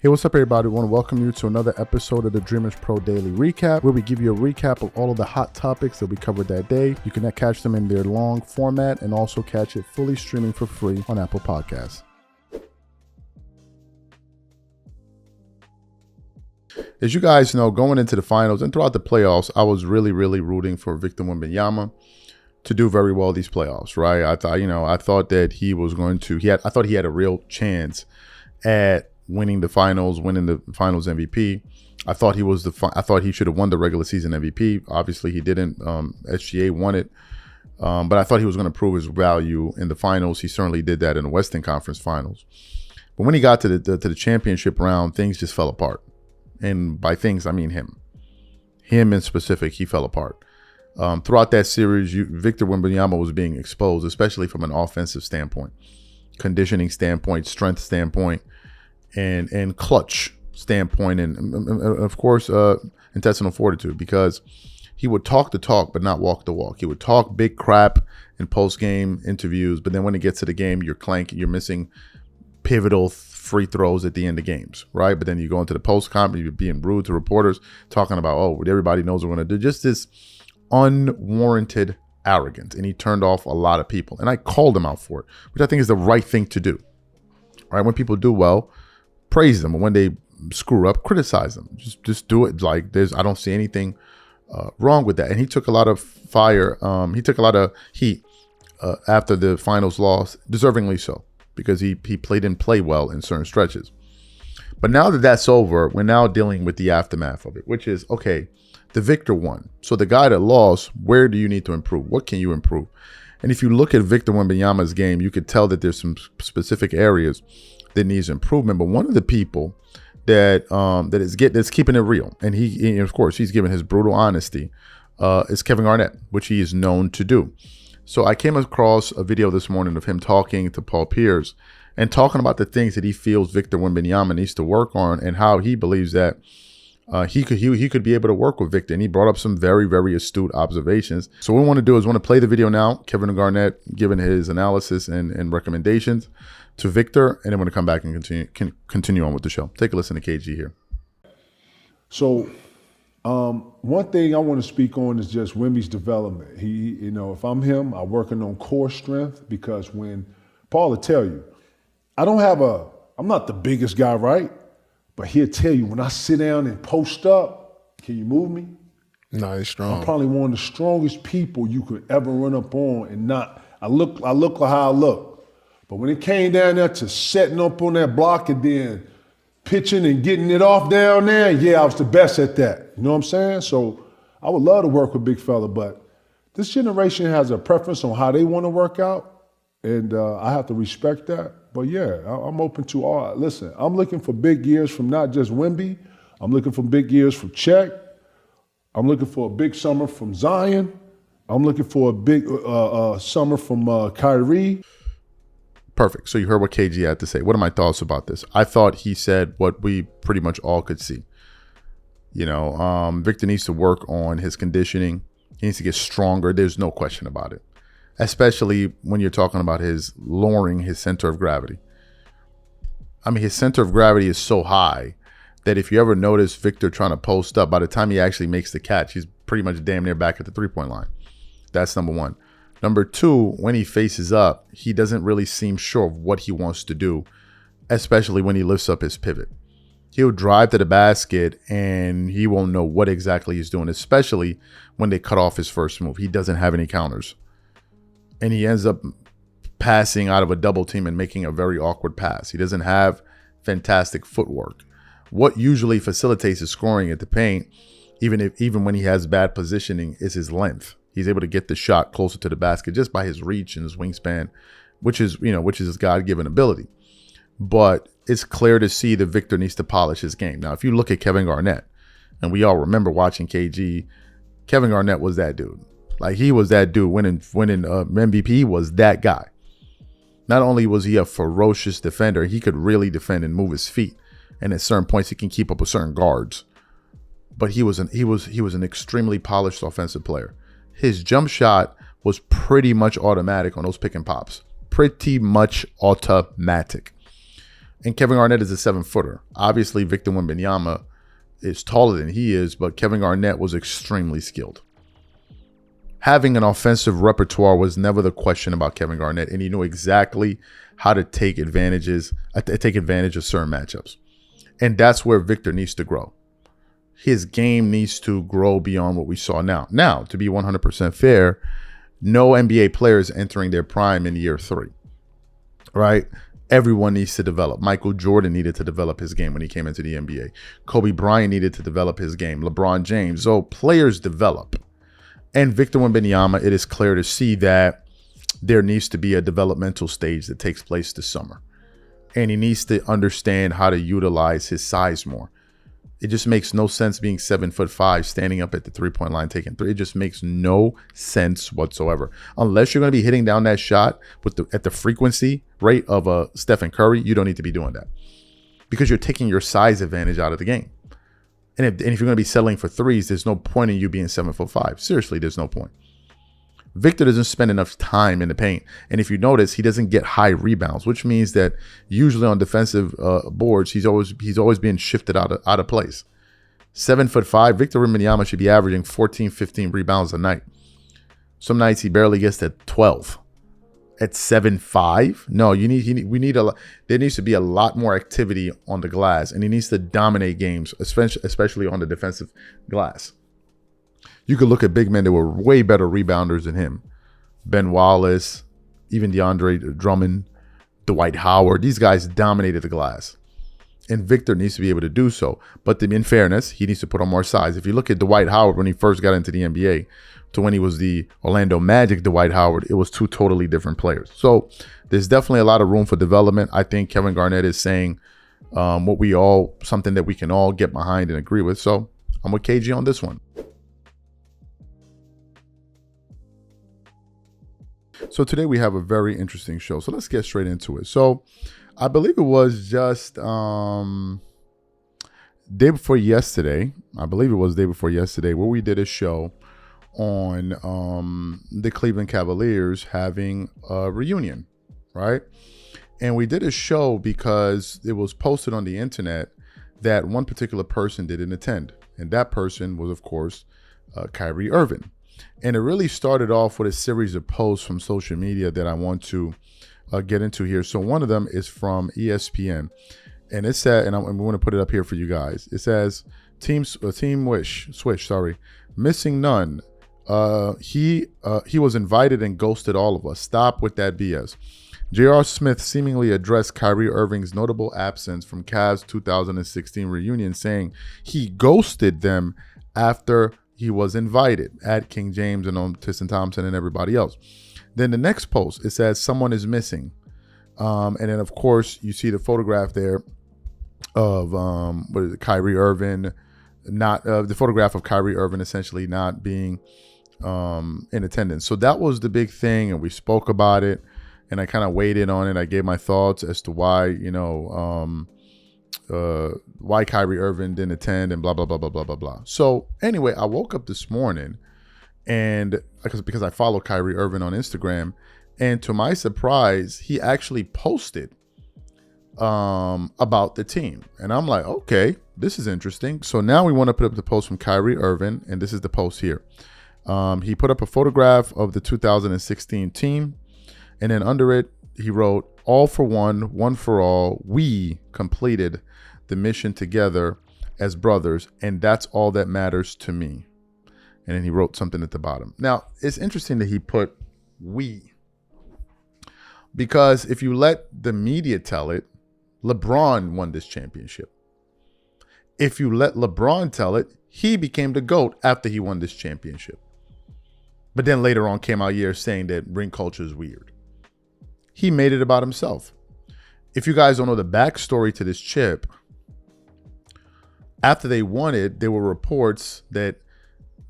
Hey, what's up, everybody? I want to welcome you to another episode of the Dreamers Pro Daily Recap, where we give you a recap of all of the hot topics that we covered that day. You can catch them in their long format and also catch it fully streaming for free on Apple Podcasts. As you guys know, going into the finals and throughout the playoffs, I was really rooting for Victor Wembanyama to do very well these playoffs, right? I thought that he was going to. I thought he had a real chance at winning the finals MVP. I thought he should have won the regular season MVP. Obviously, he didn't. SGA won it, but I thought he was going to prove his value in the finals. He certainly did that in the Western Conference Finals. But when he got to the championship round, things just fell apart. And by things, I mean him. Him in specific, he fell apart. Throughout that series, Victor Wembanyama was being exposed, especially from an offensive standpoint, conditioning standpoint, strength standpoint, and clutch standpoint, and of course intestinal fortitude, because he would talk the talk but not walk the walk. He would talk big crap in post-game interviews, but then when it gets to the game, you're missing pivotal free throws at the end of games, right? But then you go into the post-comp, you're being rude to reporters, talking about, oh, everybody knows what we're going to do. Just this unwarranted arrogance, and he turned off a lot of people, and I called him out for it, which I think is the right thing to do, right? When people do well, praise them, and when they screw up, criticize them. Just do it. Like I don't see anything wrong with that. And he took a lot of fire. He took a lot of heat after the finals loss, deservingly so, because he didn't play well in certain stretches. But now that that's over, we're now dealing with the aftermath of it, which is, okay, the victor won. So the guy that lost, where do you need to improve? What can you improve? And if you look at Victor Wembanyama's game, you could tell that there's some specific areas that needs improvement. But one of the people that's keeping it real, and of course he's given his brutal honesty, is Kevin Garnett, which he is known to do. So I came across a video this morning of him talking to Paul Pierce and talking about the things that he feels Victor Wembanyama needs to work on, and how he believes that he could be able to work with Victor. And he brought up some very astute observations. So what we want to do is play the video now, Kevin Garnett giving his analysis and recommendations to Victor, and then we're going to come back and continue on with the show. Take a listen to KG here. So one thing I want to speak on is just Wemby's development. If I'm him, I'm working on core strength, because when Paul will tell you, I'm not the biggest guy, right? But he'll tell you, when I sit down and post up, can you move me? No, he's strong. I'm probably one of the strongest people you could ever run up on, and I look like how I look. But when it came down there to setting up on that block and then pitching and getting it off down there, yeah, I was the best at that. You know what I'm saying? So I would love to work with big fella, but this generation has a preference on how they want to work out, and I have to respect that. But yeah, I'm open to all. Listen, I'm looking for big years from not just Wemby. I'm looking for big years from Czech. I'm looking for a big summer from Zion. I'm looking for a big summer from Kyrie. Perfect. So you heard what KG had to say. What are my thoughts about this? I thought he said what we pretty much all could see. Victor needs to work on his conditioning. He needs to get stronger. There's no question about it. Especially when you're talking about his lowering his center of gravity. I mean, his center of gravity is so high that if you ever notice Victor trying to post up, by the time he actually makes the catch, he's pretty much damn near back at the three-point line. That's number one. Number two, when he faces up, he doesn't really seem sure of what he wants to do, especially when he lifts up his pivot. He'll drive to the basket and he won't know what exactly he's doing, especially when they cut off his first move. He doesn't have any counters. And he ends up passing out of a double team and making a very awkward pass. He doesn't have fantastic footwork. What usually facilitates his scoring at the paint, even when he has bad positioning, is his length. He's able to get the shot closer to the basket just by his reach and his wingspan, which is his God-given ability. But it's clear to see that Victor needs to polish his game. Now, if you look at Kevin Garnett, and we all remember watching KG, Kevin Garnett was that dude. Like, he was that dude winning MVP. He was that guy. Not only was he a ferocious defender, he could really defend and move his feet. And at certain points, he can keep up with certain guards. But he was an extremely polished offensive player. His jump shot was pretty much automatic on those pick and pops. Pretty much automatic. And Kevin Garnett is a 7-footer. Obviously, Victor Wembanyama is taller than he is, but Kevin Garnett was extremely skilled. Having an offensive repertoire was never the question about Kevin Garnett, and he knew exactly how to take advantage of certain matchups. And that's where Victor needs to grow. His game needs to grow beyond what we saw now. Now, to be 100% fair, no NBA players entering their prime in year 3, right? Everyone needs to develop. Michael Jordan needed to develop his game when he came into the NBA. Kobe Bryant needed to develop his game. LeBron James. So players develop. And Victor Wembanyama, it is clear to see that there needs to be a developmental stage that takes place this summer. And he needs to understand how to utilize his size more. It just makes no sense being 7'5", standing up at the 3-point line, taking 3. It just makes no sense whatsoever. Unless you're going to be hitting down that shot at the frequency rate of a Stephen Curry, you don't need to be doing that, because you're taking your size advantage out of the game. And if you're going to be settling for threes, there's no point in you being 7'5". Seriously, there's no point. Victor doesn't spend enough time in the paint. And if you notice, he doesn't get high rebounds, which means that usually on defensive boards, he's always being shifted out of place. 7'5", Victor Wembanyama should be averaging 14, 15 rebounds a night. Some nights he barely gets to 12. At 7'5", no, there needs to be a lot more activity on the glass, and he needs to dominate games, especially on the defensive glass. You could look at big men that were way better rebounders than him. Ben Wallace, even DeAndre Drummond, Dwight Howard. These guys dominated the glass. And Victor needs to be able to do so. But in fairness, he needs to put on more size. If you look at Dwight Howard when he first got into the NBA to when he was the Orlando Magic Dwight Howard, it was two totally different players. So there's definitely a lot of room for development. I think Kevin Garnett is saying something that we can all get behind and agree with. So I'm with KG on this one. So today we have a very interesting show. So let's get straight into it. So I believe it was just day before yesterday. Where we did a show on the Cleveland Cavaliers having a reunion, right? And we did a show because it was posted on the internet that one particular person didn't attend. And that person was, of course, Kyrie Irving. And it really started off with a series of posts from social media that I want to get into here. So one of them is from ESPN, and it said, and we want to put it up here for you guys. It says, Team Swish, missing none. He was invited and ghosted all of us. Stop with that BS. J.R. Smith seemingly addressed Kyrie Irving's notable absence from Cavs 2016 reunion, saying he ghosted them after he was invited, at King James and on Tristan Thompson and everybody else. Then the next post, it says someone is missing. And then, of course, you see the photograph there of Kyrie Irving, the photograph of Kyrie Irving essentially not being in attendance. So that was the big thing, and we spoke about it, and I kind of weighed in on it. I gave my thoughts as to why, why Kyrie Irving didn't attend and blah, blah, blah, blah, blah, blah, blah. So anyway, I woke up this morning and because I follow Kyrie Irving on Instagram, and to my surprise, he actually posted about the team. And I'm like, okay, this is interesting. So now we want to put up the post from Kyrie Irving, and this is the post here. He put up a photograph of the 2016 team, and then under it, he wrote, "All for one, one for all. We completed the mission together as brothers, and that's all that matters to me." And then he wrote something at the bottom. Now, it's interesting that he put "we," because if you let the media tell it, LeBron won this championship. If you let LeBron tell it, he became the GOAT after he won this championship. But then later on came out here saying that ring culture is weird. He made it about himself. If you guys don't know the backstory to this chip, after they won it, there were reports that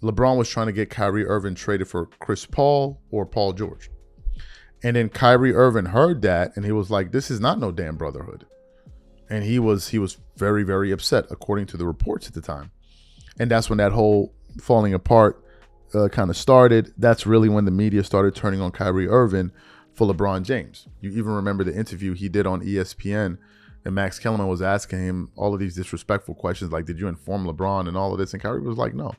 LeBron was trying to get Kyrie Irving traded for Chris Paul or Paul George. And then Kyrie Irving heard that, and he was like, this is not no damn brotherhood. And he was very, very upset, according to the reports at the time. And that's when that whole falling apart kind of started. That's really when the media started turning on Kyrie Irving for LeBron James. You even remember the interview he did on ESPN, And Max Kellerman was asking him all of these disrespectful questions like, did you inform LeBron and all of this? And Kyrie was like, no.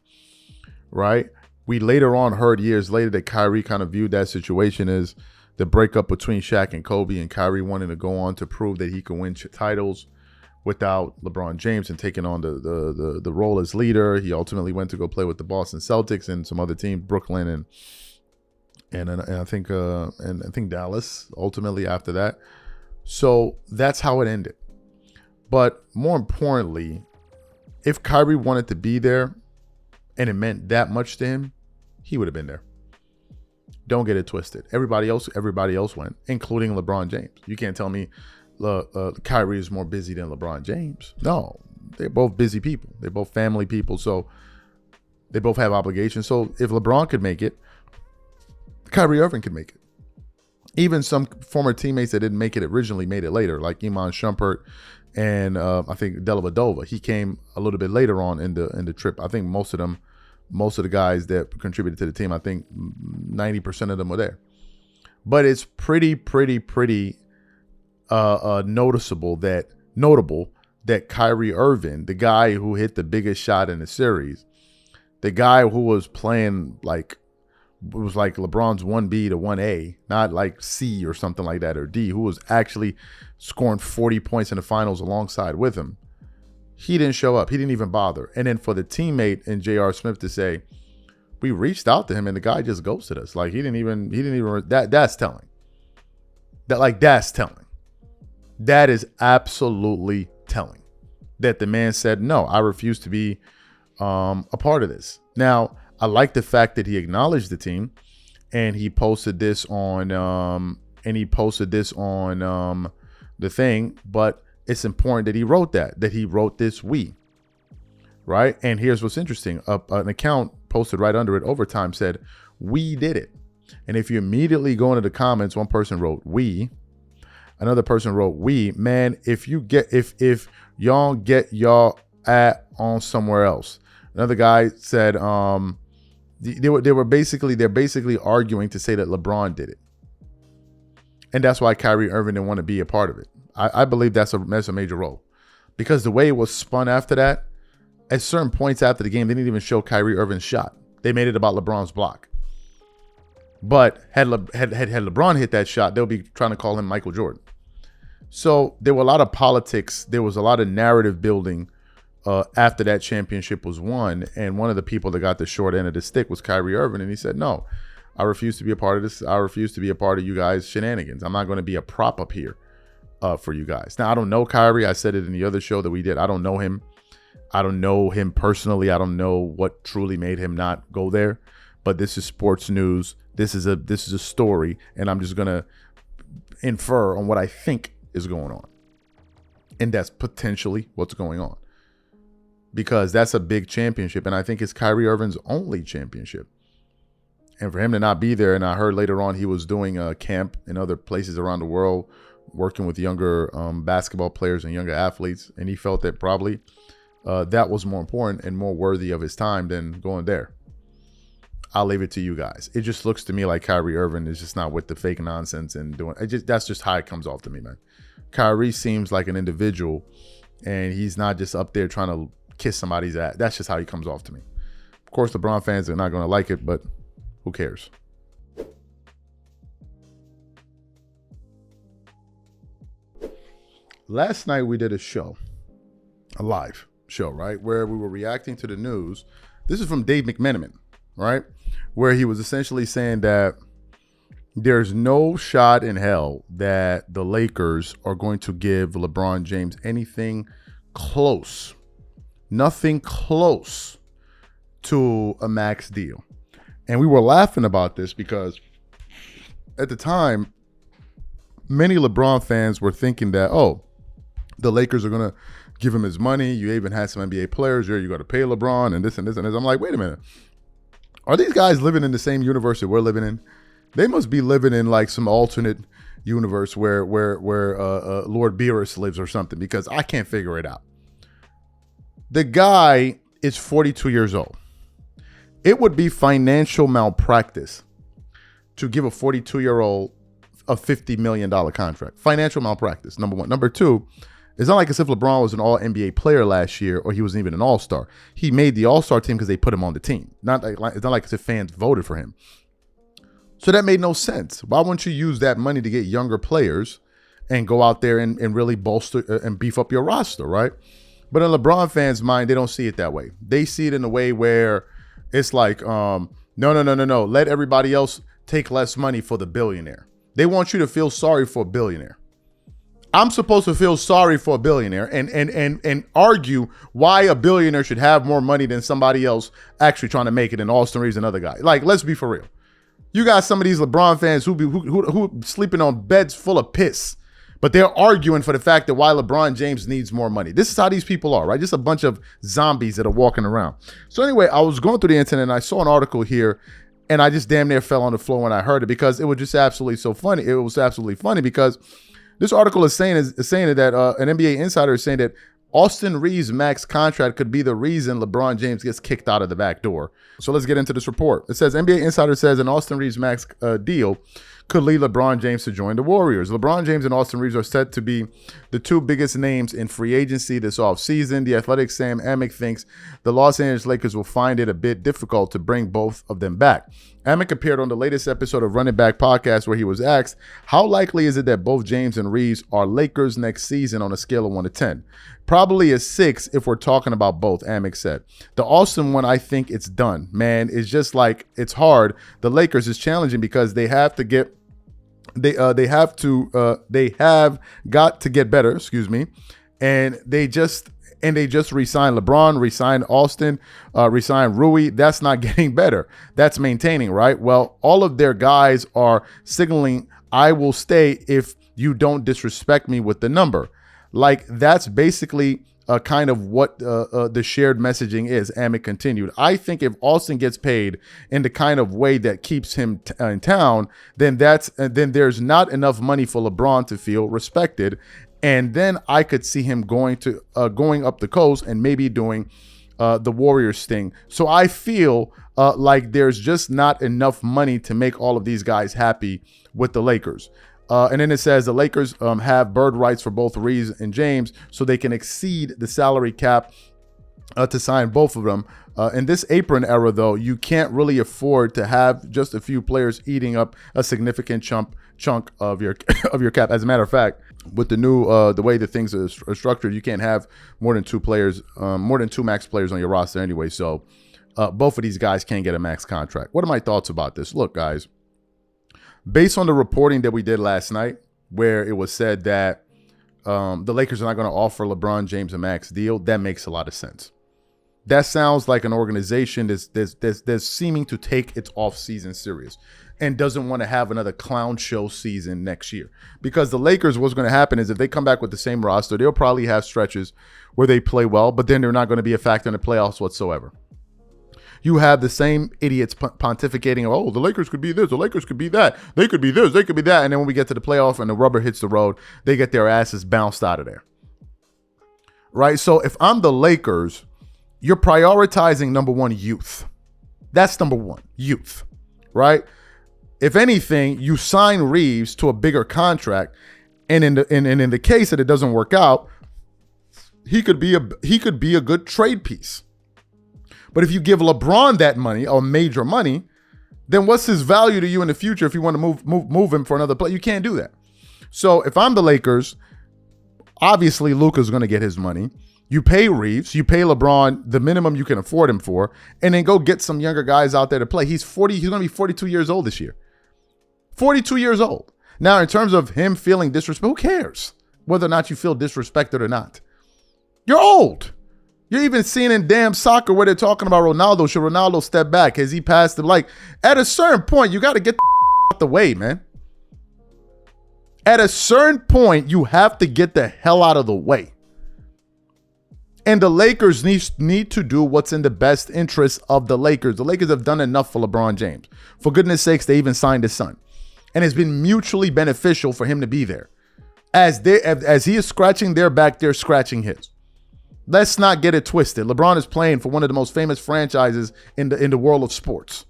Right? We later on heard years later that Kyrie kind of viewed that situation as the breakup between Shaq and Kobe, and Kyrie wanting to go on to prove that he could win titles without LeBron James and taking on the role as leader. He ultimately went to go play with the Boston Celtics and some other teams, Brooklyn and I think Dallas ultimately after that. So that's how it ended. But more importantly, if Kyrie wanted to be there and it meant that much to him, he would have been there. Don't get it twisted. Everybody else went, including LeBron James. You can't tell me Kyrie is more busy than LeBron James. No, they're both busy people. They're both family people. So they both have obligations. So if LeBron could make it, Kyrie Irving could make it. Even some former teammates that didn't make it originally made it later, like Iman Shumpert and I think Dellavedova. He came a little bit later on in the trip. I think most of the guys that contributed to the team, I think 90% of them were there. But it's pretty notable that Kyrie Irving, the guy who hit the biggest shot in the series, the guy who was playing like it was like LeBron's 1B to 1A, not like C or something like that, or D, who was actually scoring 40 points in the finals alongside with him. He didn't show up. He didn't even bother. And then for the teammate in J.R. Smith to say, we reached out to him and the guy just ghosted us. Like he didn't even, that's telling. That's telling. That is absolutely telling. That the man said, no, I refuse to be a part of this. Now, I like the fact that he acknowledged the team, and he posted this on the thing. But it's important that he wrote that he wrote this we, right? And here's what's interesting: an account posted right under it, Overtime, said we did it. And if you immediately go into the comments, one person wrote we, another person wrote we. Man, if y'all get y'all at on somewhere else. Another guy said they're basically arguing to say that LeBron did it, and that's why Kyrie Irving didn't want to be a part of it. I believe that's a major role, because the way it was spun after that, at certain points after the game, they didn't even show Kyrie Irving's shot. They made it about LeBron's block. But had LeBron hit that shot, they'll be trying to call him Michael Jordan. So there were a lot of politics. There was a lot of narrative building after that championship was won. And one of the people that got the short end of the stick was Kyrie Irving. And he said, no, I refuse to be a part of this. I refuse to be a part of you guys' shenanigans. I'm not going to be a prop up here for you guys. Now, I don't know Kyrie. I said it in the other show that we did. I don't know him. I don't know him personally. I don't know what truly made him not go there. But this is sports news. This is a story. And I'm just going to infer on what I think is going on. And that's potentially what's going on. Because that's a big championship. And I think it's Kyrie Irving's only championship. And for him to not be there, and I heard later on he was doing a camp in other places around the world, working with younger basketball players and younger athletes. And he felt that probably that was more important and more worthy of his time than going there. I'll leave it to you guys. It just looks to me like Kyrie Irving is just not with the fake nonsense and doing it. That's just how it comes off to me, man. Kyrie seems like an individual, and he's not just up there trying to kiss somebody's ass. That's just how he comes off to me. Of course, LeBron fans are not going to like it, but who cares? Last night we did a live show, right, where we were reacting to the news. This is from Dave McMenamin, right, where he was essentially saying that there's no shot in hell that the Lakers are going to give LeBron James anything close, nothing close to a max deal. And we were laughing about this because at the time, many LeBron fans were thinking that, oh, the Lakers are going to give him his money. You even had some NBA players here. You got to pay LeBron and this and this and this. I'm like, wait a minute. Are these guys living in the same universe that we're living in? They must be living in like some alternate universe where Lord Beerus lives or something, because I can't figure it out. The guy is 42 years old. It would be financial malpractice to give a 42-year-old a $50 million contract. Financial malpractice, number one. Number two, It's not like as if LeBron was an all-NBA player last year or he wasn't even an all-star. He made the all-star team because they put him on the team. It's not like as if fans voted for him. So that made no sense. Why wouldn't you use that money to get younger players and go out there and really bolster and beef up your roster, right? But in LeBron fans' mind, they don't see it that way. They see it in a way where it's like, no. Let everybody else take less money for the billionaire. They want you to feel sorry for a billionaire. I'm supposed to feel sorry for a billionaire and argue why a billionaire should have more money than somebody else actually trying to make it in Austin Reaves and other guys. Like, let's be for real. You got some of these LeBron fans who sleeping on beds full of piss, but they're arguing for the fact that why LeBron James needs more money. This is how these people are, right? Just a bunch of zombies that are walking around. So anyway, I was going through the internet and I saw an article here and I just damn near fell on the floor when I heard it because it was just absolutely so funny. It was absolutely funny because this article is saying that an NBA insider is saying that Austin Reaves' max contract could be the reason LeBron James gets kicked out of the back door. So let's get into this report. It says NBA insider says an Austin Reaves' max deal could lead LeBron James to join the Warriors. LeBron James and Austin Reaves are set to be the two biggest names in free agency this offseason. The Athletic's Sam Amick thinks the Los Angeles Lakers will find it a bit difficult to bring both of them back. Amick appeared on the latest episode of Running Back Podcast where he was asked, how likely is it that both James and Reaves are Lakers next season on a scale of 1 to 10? Probably a 6 if we're talking about both, Amick said. The Austin one, I think it's done. Man, it's just like, it's hard. The Lakers is challenging because they have to get they have got to get better, and they just re-signed LeBron, re-signed Austin, re-signed Rui. That's not getting better. That's maintaining, right? Well, all of their guys are signaling, I will stay if you don't disrespect me with the number. Like, that's basically kind of what the shared messaging is. Amick continued, I think if Austin gets paid in the kind of way that keeps him in town, then there's not enough money for LeBron to feel respected. And then I could see him going up the coast and maybe doing the Warriors thing. So I feel like there's just not enough money to make all of these guys happy with the Lakers. And then it says the Lakers have bird rights for both Reaves and James, so they can exceed the salary cap to sign both of them. In this apron era, though, you can't really afford to have just a few players eating up a significant chunk of your cap. As a matter of fact, with the new the way that things are structured, you can't have more than two max players on your roster anyway. So both of these guys can't get a max contract. What are my thoughts about this? Look, guys. Based on the reporting that we did last night, where it was said that the Lakers are not going to offer LeBron James a max deal, that makes a lot of sense. That sounds like an organization that's seeming to take its offseason serious and doesn't want to have another clown show season next year. Because the Lakers, what's going to happen is if they come back with the same roster, they'll probably have stretches where they play well, but then they're not going to be a factor in the playoffs whatsoever. You have the same idiots pontificating, oh, the Lakers could be this, the Lakers could be that, they could be this, they could be that. And then when we get to the playoff and the rubber hits the road, they get their asses bounced out of there. Right? So if I'm the Lakers, you're prioritizing, number one, youth. That's number one, youth. Right? If anything, you sign Reaves to a bigger contract, and in the case that it doesn't work out, he could be a good trade piece. But if you give LeBron that money, or major money, then what's his value to you in the future if you want to move him for another play? You can't do that. So if I'm the Lakers, obviously Luka's going to get his money. You pay Reaves, you pay LeBron the minimum you can afford him for, and then go get some younger guys out there to play. He's going to be 42 years old this year. 42 years old. Now, in terms of him feeling disrespect, who cares whether or not you feel disrespected or not? You're old. You're even seeing in damn soccer where they're talking about Ronaldo. Should Ronaldo step back? Has he passed him? Like, at a certain point, you got to get the out the way, man. At a certain point, you have to get the hell out of the way. And the Lakers need to do what's in the best interest of the Lakers. The Lakers have done enough for LeBron James. For goodness sakes, they even signed his son. And it's been mutually beneficial for him to be there. As he is scratching their back, they're scratching his. Let's not get it twisted. LeBron is playing for one of the most famous franchises in the world of sports.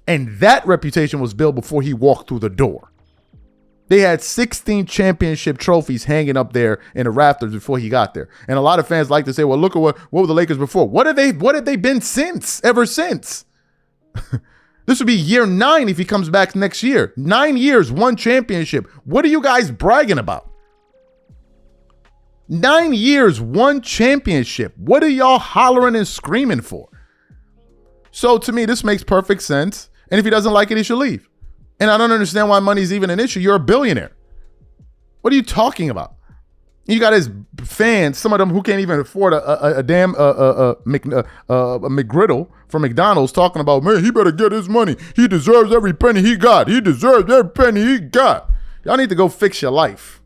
And that reputation was built before he walked through the door. They had 16 championship trophies hanging up there in the rafters before he got there. And a lot of fans like to say, well, look at what were the Lakers before? What have they been ever since? This would be year 9 if he comes back next year. 9 years, 1 championship. What are you guys bragging about? 9 years, 1 championship. What are y'all hollering and screaming for? So to me, this makes perfect sense. And if he doesn't like it, he should leave. And I don't understand why money's even an issue. You're a billionaire. What are you talking about? You got his fans, some of them who can't even afford a damn McGriddle from McDonald's, talking about, man, he better get his money. He deserves every penny he got. He deserves every penny he got. Y'all need to go fix your life.